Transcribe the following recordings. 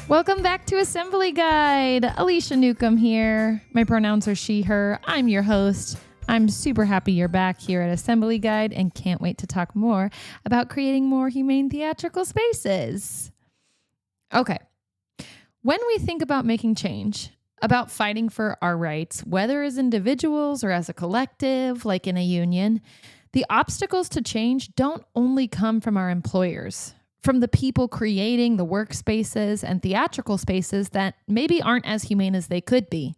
Welcome back to Assembly Guide. Alicia Newcomb here. My pronouns are she, her. I'm your host. I'm super happy you're back here at Assembly Guide and can't wait to talk more about creating more humane theatrical spaces. Okay. When we think about making change, about fighting for our rights, whether as individuals or as a collective, like in a union, the obstacles to change don't only come from our employers, from the people creating the workspaces and theatrical spaces that maybe aren't as humane as they could be.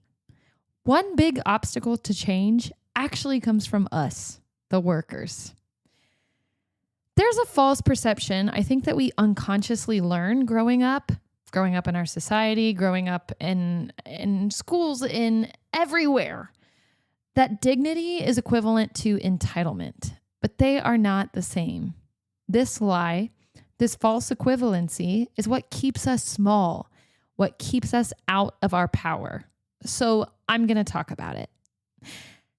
One big obstacle to change actually comes from us, the workers. There's a false perception, I think, that we unconsciously learn growing up in our society, growing up in schools, in everywhere, that dignity is equivalent to entitlement, but they are not the same. This lie, this false equivalency, is what keeps us small, what keeps us out of our power. So I'm going to talk about it.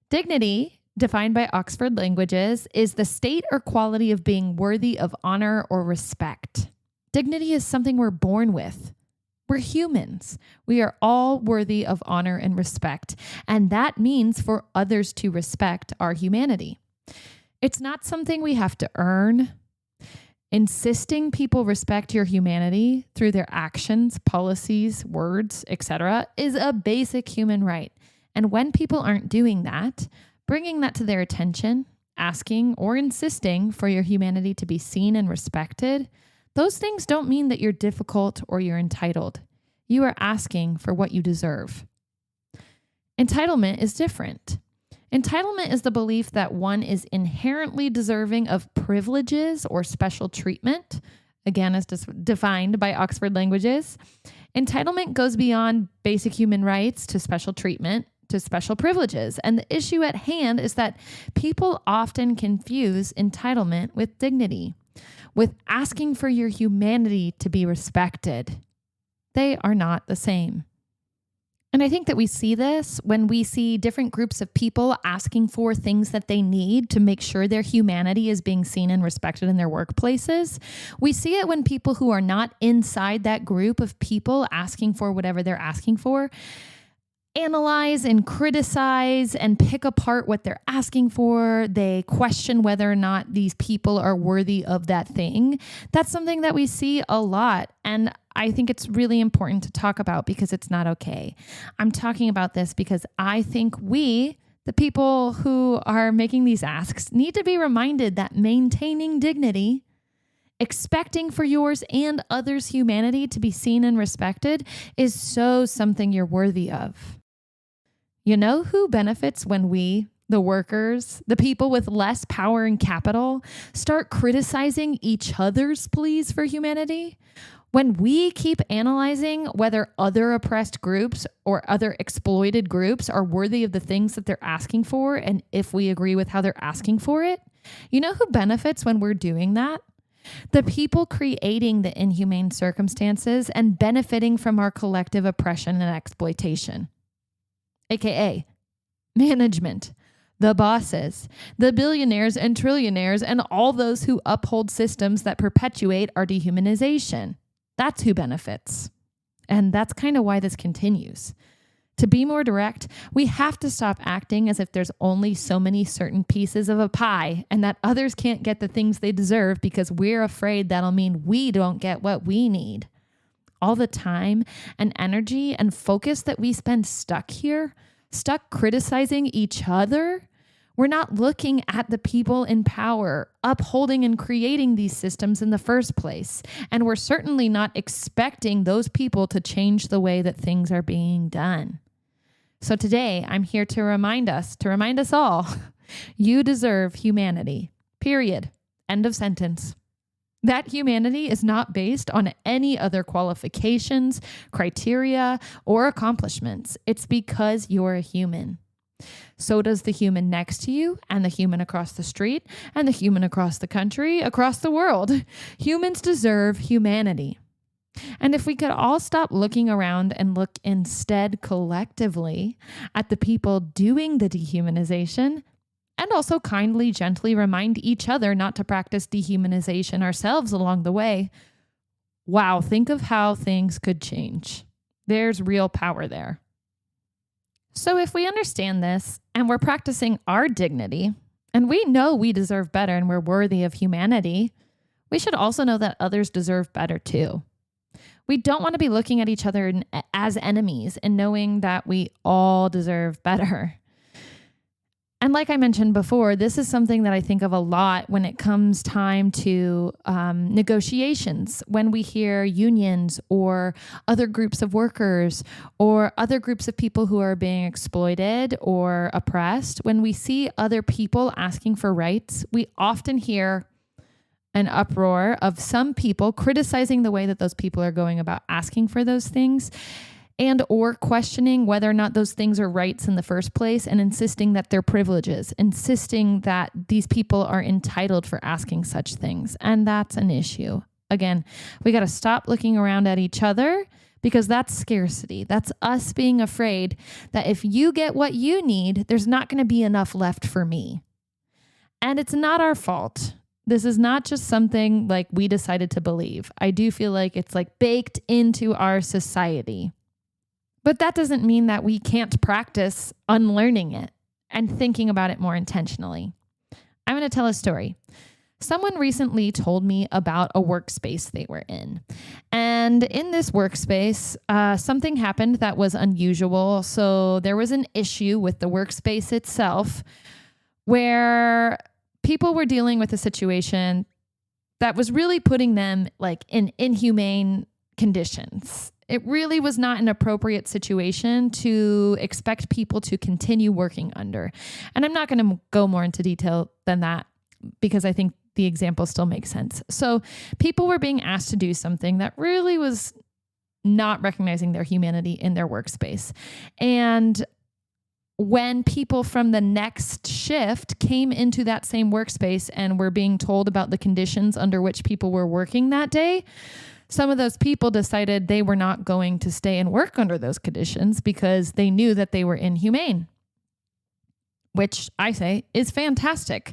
Dignity, defined by Oxford Languages, is the state or quality of being worthy of honor or respect. Dignity is something we're born with. We're humans. We are all worthy of honor and respect, and that means for others to respect our humanity. It's not something we have to earn. Insisting people respect your humanity through their actions, policies, words, etc., is a basic human right. And when people aren't doing that, bringing that to their attention, asking or insisting for your humanity to be seen and respected, those things don't mean that you're difficult or you're entitled. You are asking for what you deserve. Entitlement is different. Entitlement is the belief that one is inherently deserving of privileges or special treatment, again, as defined by Oxford Languages. Entitlement goes beyond basic human rights to special treatment, to special privileges. And the issue at hand is that people often confuse entitlement with dignity, with asking for your humanity to be respected. They are not the same. And I think that we see this when we see different groups of people asking for things that they need to make sure their humanity is being seen and respected in their workplaces. We see it when people who are not inside that group of people asking for whatever they're asking for analyze and criticize and pick apart what they're asking for. They question whether or not these people are worthy of that thing. That's something that we see a lot. And I think it's really important to talk about because it's not okay. I'm talking about this because I think we, the people who are making these asks, need to be reminded that maintaining dignity, expecting for yours and others' humanity to be seen and respected is so something you're worthy of. You know who benefits when we, the workers, the people with less power and capital, start criticizing each other's pleas for humanity? When we keep analyzing whether other oppressed groups or other exploited groups are worthy of the things that they're asking for, and if we agree with how they're asking for it, you know who benefits when we're doing that? The people creating the inhumane circumstances and benefiting from our collective oppression and exploitation. AKA management, the bosses, the billionaires and trillionaires, and all those who uphold systems that perpetuate our dehumanization. That's who benefits. And that's kind of why this continues. To be more direct, we have to stop acting as if there's only so many certain pieces of a pie and that others can't get the things they deserve because we're afraid that'll mean we don't get what we need. All the time and energy and focus that we spend stuck criticizing each other, we're not looking at the people in power, upholding and creating these systems in the first place. And we're certainly not expecting those people to change the way that things are being done. So today, I'm here to remind us all, you deserve humanity, period. End of sentence. That humanity is not based on any other qualifications, criteria, or accomplishments. It's because you're a human. So does the human next to you, and the human across the street, and the human across the country, across the world. Humans deserve humanity. And if we could all stop looking around and look instead collectively at the people doing the dehumanization, and also kindly, gently remind each other not to practice dehumanization ourselves along the way, wow, think of how things could change. There's real power there. So if we understand this and we're practicing our dignity, and we know we deserve better and we're worthy of humanity, we should also know that others deserve better too. We don't want to be looking at each other as enemies and knowing that we all deserve better. And like I mentioned before, this is something that I think of a lot when it comes time to negotiations, when we hear unions or other groups of workers or other groups of people who are being exploited or oppressed. When we see other people asking for rights, we often hear an uproar of some people criticizing the way that those people are going about asking for those things, and or questioning whether or not those things are rights in the first place, and insisting that they're privileges, insisting that these people are entitled for asking such things. And that's an issue. Again, we got to stop looking around at each other, because that's scarcity. That's us being afraid that if you get what you need, there's not going to be enough left for me. And it's not our fault. This is not just something like we decided to believe. I do feel like it's like baked into our society. But that doesn't mean that we can't practice unlearning it and thinking about it more intentionally. I'm going to tell a story. Someone recently told me about a workspace they were in. And in this workspace, something happened that was unusual. So there was an issue with the workspace itself where people were dealing with a situation that was really putting them like in inhumane conditions. It really was not an appropriate situation to expect people to continue working under. And I'm not going to go more into detail than that, because I think the example still makes sense. So people were being asked to do something that really was not recognizing their humanity in their workspace. And when people from the next shift came into that same workspace and were being told about the conditions under which people were working that day, some of those people decided they were not going to stay and work under those conditions because they knew that they were inhumane, which I say is fantastic.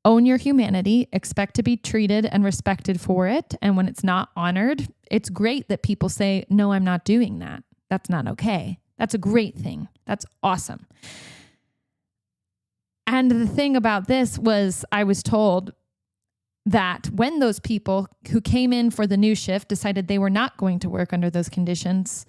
Own your humanity, expect to be treated and respected for it. And when it's not honored, it's great that people say, no, I'm not doing that. That's not okay. That's a great thing. That's awesome. And the thing about this was I was told that when those people who came in for the new shift decided they were not going to work under those conditions,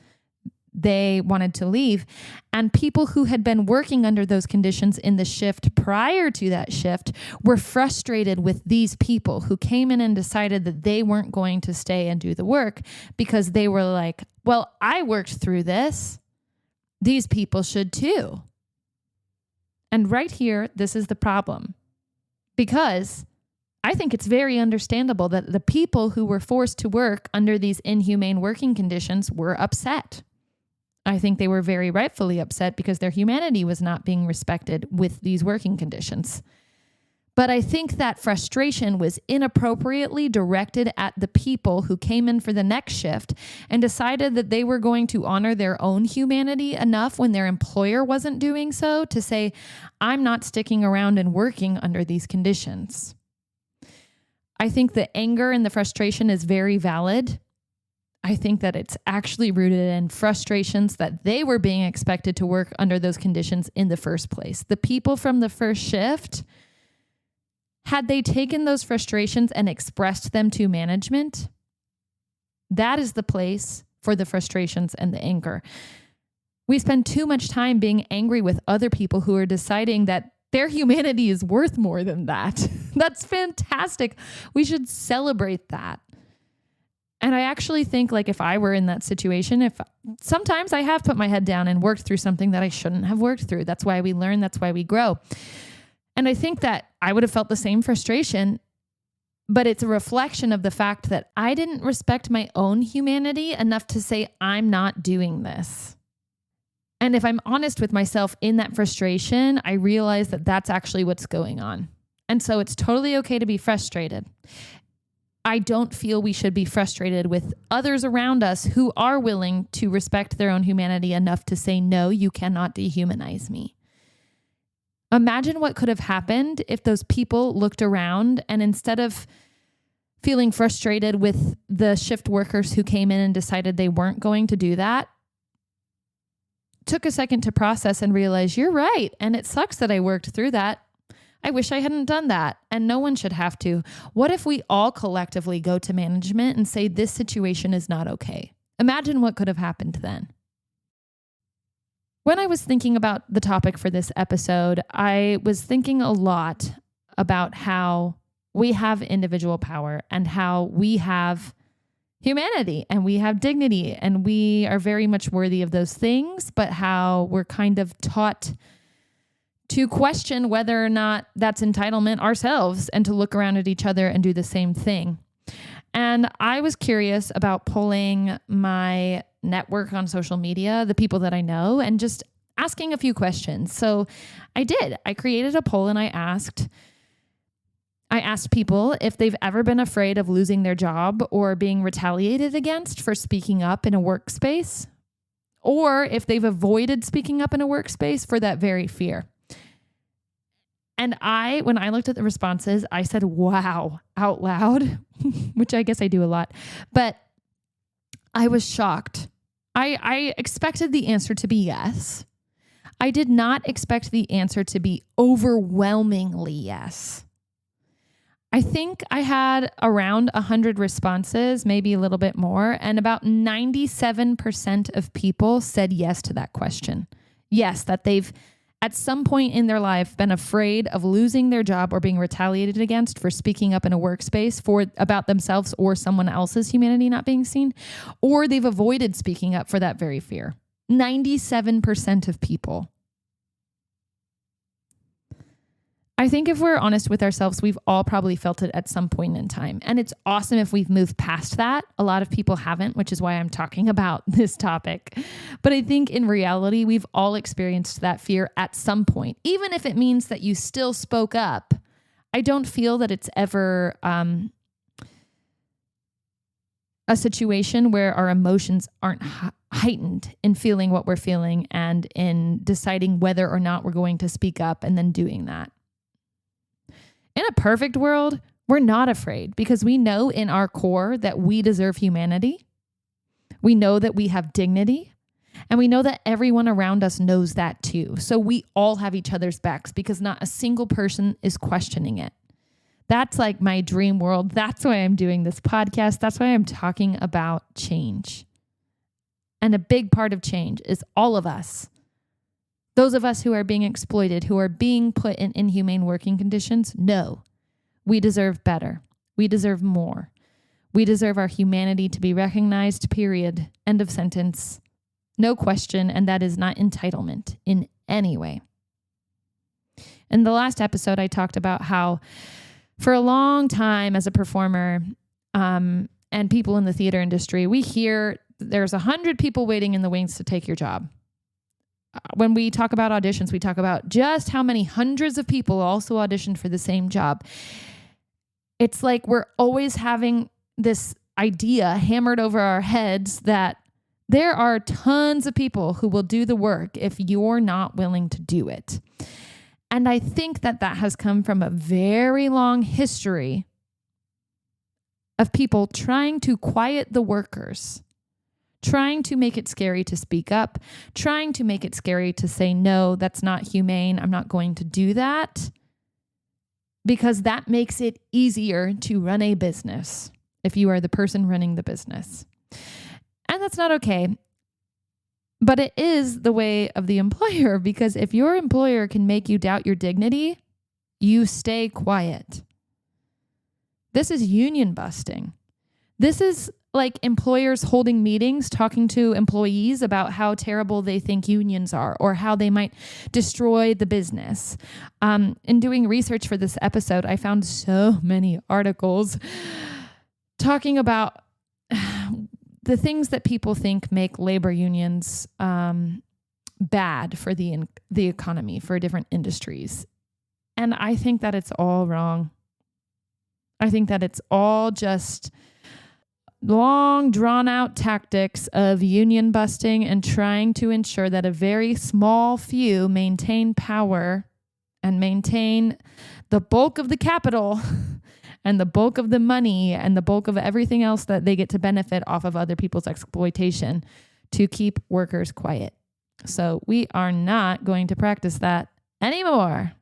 they wanted to leave. And people who had been working under those conditions in the shift prior to that shift were frustrated with these people who came in and decided that they weren't going to stay and do the work, because they were like, well, I worked through this. These people should too. And right here, this is the problem, because I think it's very understandable that the people who were forced to work under these inhumane working conditions were upset. I think they were very rightfully upset because their humanity was not being respected with these working conditions. But I think that frustration was inappropriately directed at the people who came in for the next shift and decided that they were going to honor their own humanity enough when their employer wasn't doing so to say, I'm not sticking around and working under these conditions. I think the anger and the frustration is very valid. I think that it's actually rooted in frustrations that they were being expected to work under those conditions in the first place. The people from the first shift, had they taken those frustrations and expressed them to management, that is the place for the frustrations and the anger. We spend too much time being angry with other people who are deciding that their humanity is worth more than that. That's fantastic. We should celebrate that. And I actually think, like, if I were in that situation, if sometimes I have put my head down and worked through something that I shouldn't have worked through. That's why we learn. That's why we grow. And I think that I would have felt the same frustration, but it's a reflection of the fact that I didn't respect my own humanity enough to say, I'm not doing this. And if I'm honest with myself in that frustration, I realize that that's actually what's going on. And so it's totally okay to be frustrated. I don't feel we should be frustrated with others around us who are willing to respect their own humanity enough to say, no, you cannot dehumanize me. Imagine what could have happened if those people looked around and instead of feeling frustrated with the shift workers who came in and decided they weren't going to do that, took a second to process and realize you're right. And it sucks that I worked through that. I wish I hadn't done that. And no one should have to. What if we all collectively go to management and say, this situation is not okay? Imagine what could have happened then. When I was thinking about the topic for this episode, I was thinking a lot about how we have individual power and how we have humanity and we have dignity and we are very much worthy of those things, but how we're kind of taught to question whether or not that's entitlement ourselves and to look around at each other and do the same thing. And I was curious about polling my network on social media, the people that I know, and just asking a few questions. So I did. I created a poll and I asked people if they've ever been afraid of losing their job or being retaliated against for speaking up in a workspace, or if they've avoided speaking up in a workspace for that very fear. And when I looked at the responses, I said, wow, out loud, which I guess I do a lot, but I was shocked. I expected the answer to be yes. I did not expect the answer to be overwhelmingly yes. I think I had around 100 responses, maybe a little bit more, and about 97% of people said yes to that question. Yes, that they've at some point in their life been afraid of losing their job or being retaliated against for speaking up in a workspace about themselves or someone else's humanity not being seen, or they've avoided speaking up for that very fear. 97% of people. I think if we're honest with ourselves, we've all probably felt it at some point in time. And it's awesome if we've moved past that. A lot of people haven't, which is why I'm talking about this topic. But I think in reality, we've all experienced that fear at some point, even if it means that you still spoke up. I don't feel that it's ever a situation where our emotions aren't heightened in feeling what we're feeling and in deciding whether or not we're going to speak up and then doing that. In a perfect world, we're not afraid because we know in our core that we deserve humanity. We know that we have dignity, and we know that everyone around us knows that too. So we all have each other's backs because not a single person is questioning it. That's like my dream world. That's why I'm doing this podcast. That's why I'm talking about change. And a big part of change is all of us. Those of us who are being exploited, who are being put in inhumane working conditions, no, we deserve better. We deserve more. We deserve our humanity to be recognized, period. End of sentence. No question, and that is not entitlement in any way. In the last episode, I talked about how for a long time as a performer and people in the theater industry, we hear there's 100 people waiting in the wings to take your job. When we talk about auditions, we talk about just how many hundreds of people also auditioned for the same job. It's like we're always having this idea hammered over our heads that there are tons of people who will do the work if you're not willing to do it. And I think that has come from a very long history of people trying to quiet the workers, trying to make it scary to speak up, trying to make it scary to say, no, that's not humane. I'm not going to do that, because that makes it easier to run a business if you are the person running the business. And that's not okay. But it is the way of the employer, because if your employer can make you doubt your dignity, you stay quiet. This is union busting. This is like employers holding meetings, talking to employees about how terrible they think unions are or how they might destroy the business. In doing research for this episode, I found so many articles talking about the things that people think make labor unions bad for the economy, for different industries. And I think that it's all wrong. I think that it's all just long, drawn-out tactics of union busting and trying to ensure that a very small few maintain power and maintain the bulk of the capital and the bulk of the money and the bulk of everything else that they get to benefit off of other people's exploitation to keep workers quiet. So we are not going to practice that anymore.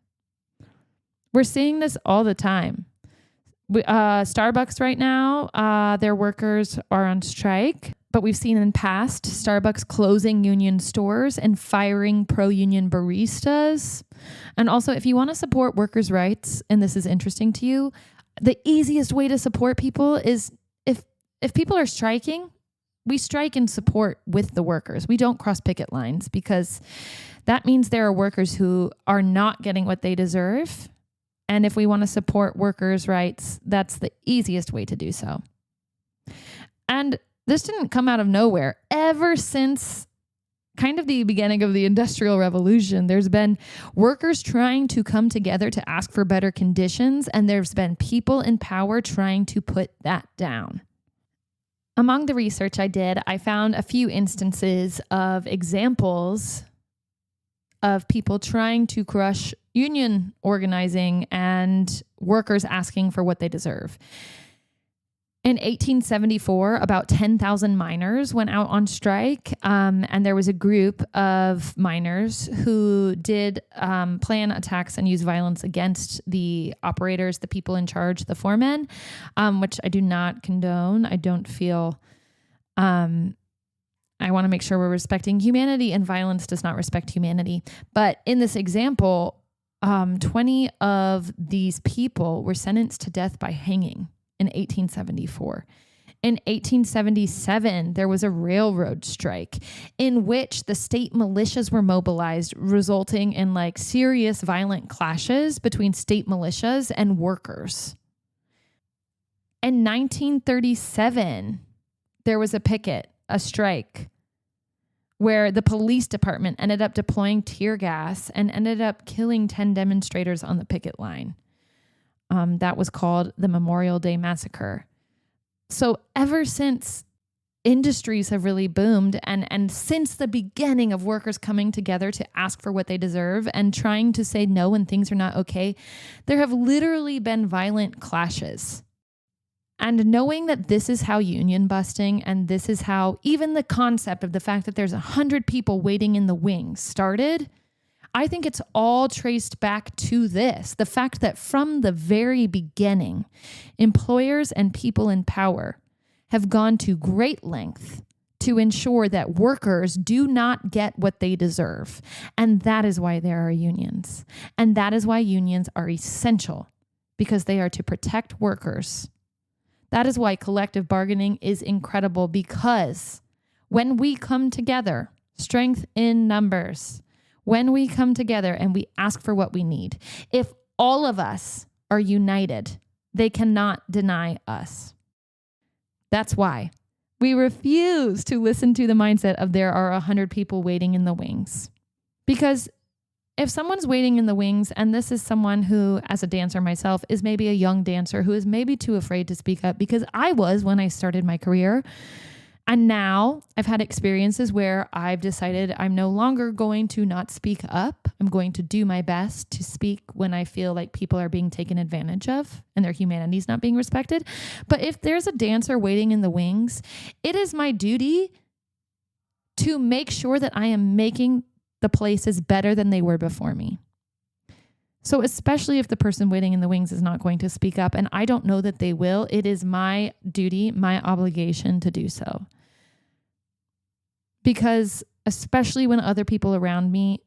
We're seeing this all the time. Starbucks right now, their workers are on strike, but we've seen in past Starbucks closing union stores and firing pro-union baristas. And also, if you want to support workers' rights, and this is interesting to you, the easiest way to support people is if people are striking, we strike in support with the workers. We don't cross picket lines, because that means there are workers who are not getting what they deserve. And if we want to support workers' rights, that's the easiest way to do so. And this didn't come out of nowhere. Ever since kind of the beginning of the Industrial Revolution, there's been workers trying to come together to ask for better conditions, and there's been people in power trying to put that down. Among the research I did, I found a few instances of examples of people trying to crush union organizing and workers asking for what they deserve. In 1874, about 10,000 miners went out on strike, and there was a group of miners who did plan attacks and use violence against the operators, the people in charge, the foremen, which I do not condone. I don't feel... I want to make sure we're respecting humanity, and violence does not respect humanity. But in this example, 20 of these people were sentenced to death by hanging in 1874. In 1877, there was a railroad strike in which the state militias were mobilized, resulting in serious violent clashes between state militias and workers. In 1937, there was a strike, where the police department ended up deploying tear gas and ended up killing 10 demonstrators on the picket line. That was called the Memorial Day Massacre. So ever since, industries have really boomed, and since the beginning of workers coming together to ask for what they deserve and trying to say no when things are not okay, there have literally been violent clashes. And knowing that this is how union busting, and this is how even the concept of the fact that there's 100 people waiting in the wings started, I think it's all traced back to this. The fact that from the very beginning, employers and people in power have gone to great length to ensure that workers do not get what they deserve. And that is why there are unions. And that is why unions are essential, because they are to protect workers. That is why collective bargaining is incredible, because when we come together, strength in numbers, when we come together and we ask for what we need, if all of us are united, they cannot deny us. That's why we refuse to listen to the mindset of there are 100 people waiting in the wings. Because if someone's waiting in the wings, and this is someone who, as a dancer myself, is maybe a young dancer who is maybe too afraid to speak up, because I was when I started my career. And now I've had experiences where I've decided I'm no longer going to not speak up. I'm going to do my best to speak when I feel like people are being taken advantage of and their humanity is not being respected. But if there's a dancer waiting in the wings, it is my duty to make sure that I am making the places better than they were before me. So especially if the person waiting in the wings is not going to speak up, and I don't know that they will, it is my duty, my obligation to do so. Because especially when other people around me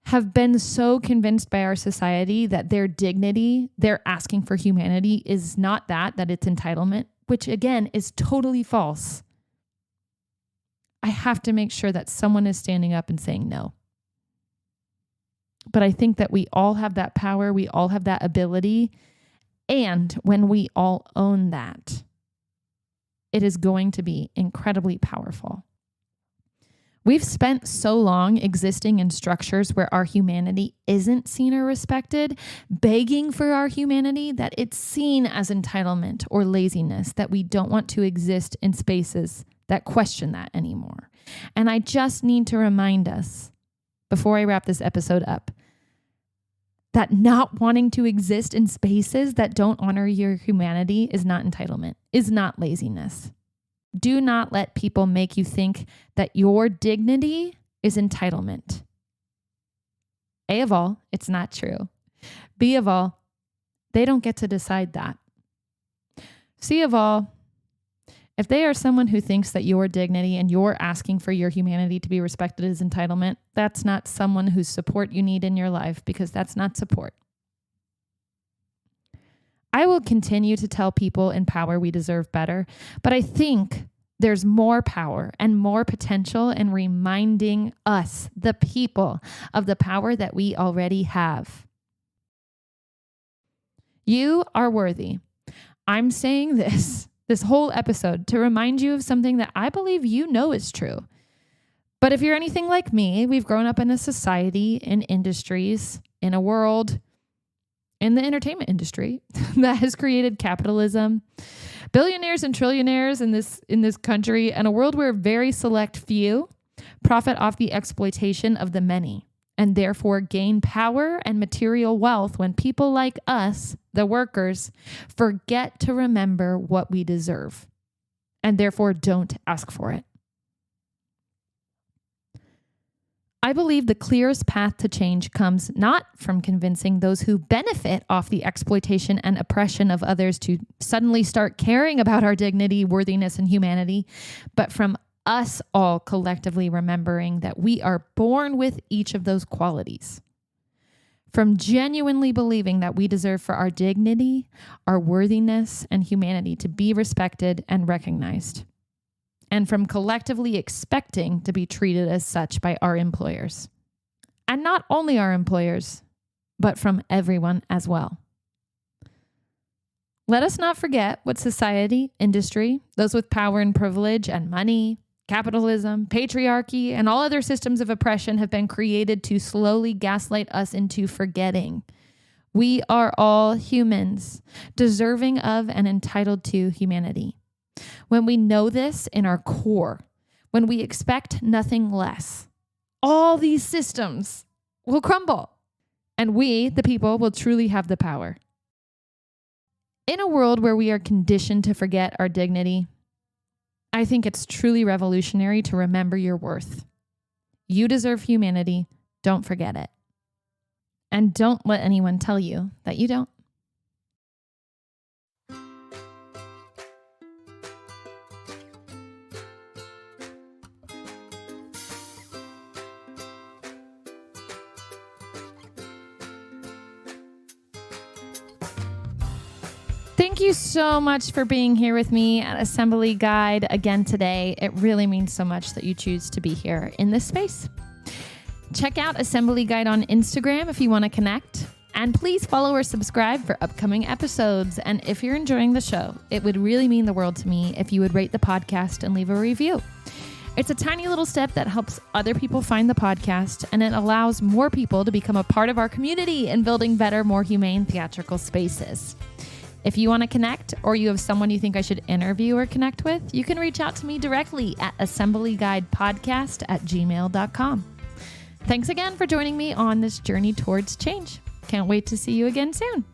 have been so convinced by our society that their dignity, their asking for humanity is not that it's entitlement, which again is totally false. I have to make sure that someone is standing up and saying no. But I think that we all have that power. We all have that ability. And when we all own that, it is going to be incredibly powerful. We've spent so long existing in structures where our humanity isn't seen or respected, begging for our humanity, that it's seen as entitlement or laziness, that we don't want to exist in spaces that question that anymore. And I just need to remind us, before I wrap this episode up, that not wanting to exist in spaces that don't honor your humanity is not entitlement, is not laziness. Do not let people make you think that your dignity is entitlement. A of all, it's not true. B of all, they don't get to decide that. C of all, if they are someone who thinks that your dignity and you're asking for your humanity to be respected is entitlement, that's not someone whose support you need in your life, because that's not support. I will continue to tell people in power we deserve better, but I think there's more power and more potential in reminding us, the people, of the power that we already have. You are worthy. I'm saying this whole episode to remind you of something that I believe you know is true. But if you're anything like me, we've grown up in a society, in industries, in a world, in the entertainment industry that has created capitalism, billionaires and trillionaires in this country, and a world where very select few profit off the exploitation of the many, and therefore gain power and material wealth when people like us, the workers, forget to remember what we deserve and therefore don't ask for it. I believe the clearest path to change comes not from convincing those who benefit off the exploitation and oppression of others to suddenly start caring about our dignity, worthiness, and humanity, but from us all collectively remembering that we are born with each of those qualities. From genuinely believing that we deserve for our dignity, our worthiness, and humanity to be respected and recognized. And from collectively expecting to be treated as such by our employers. And not only our employers, but from everyone as well. Let us not forget what society, industry, those with power and privilege and money, capitalism, patriarchy, and all other systems of oppression have been created to slowly gaslight us into forgetting. We are all humans, deserving of and entitled to humanity. When we know this in our core, when we expect nothing less, all these systems will crumble, and we, the people, will truly have the power. In a world where we are conditioned to forget our dignity, I think it's truly revolutionary to remember your worth. You deserve humanity. Don't forget it. And don't let anyone tell you that you don't. Thank you so much for being here with me at Assembly Guide again today. It really means so much that you choose to be here in this space. Check out Assembly Guide on Instagram if you want to connect. And please follow or subscribe for upcoming episodes. And if you're enjoying the show, it would really mean the world to me if you would rate the podcast and leave a review. It's a tiny little step that helps other people find the podcast, and it allows more people to become a part of our community in building better, more humane theatrical spaces. If you want to connect, or you have someone you think I should interview or connect with, you can reach out to me directly at assemblyguidepodcast@gmail.com. Thanks again for joining me on this journey towards change. Can't wait to see you again soon.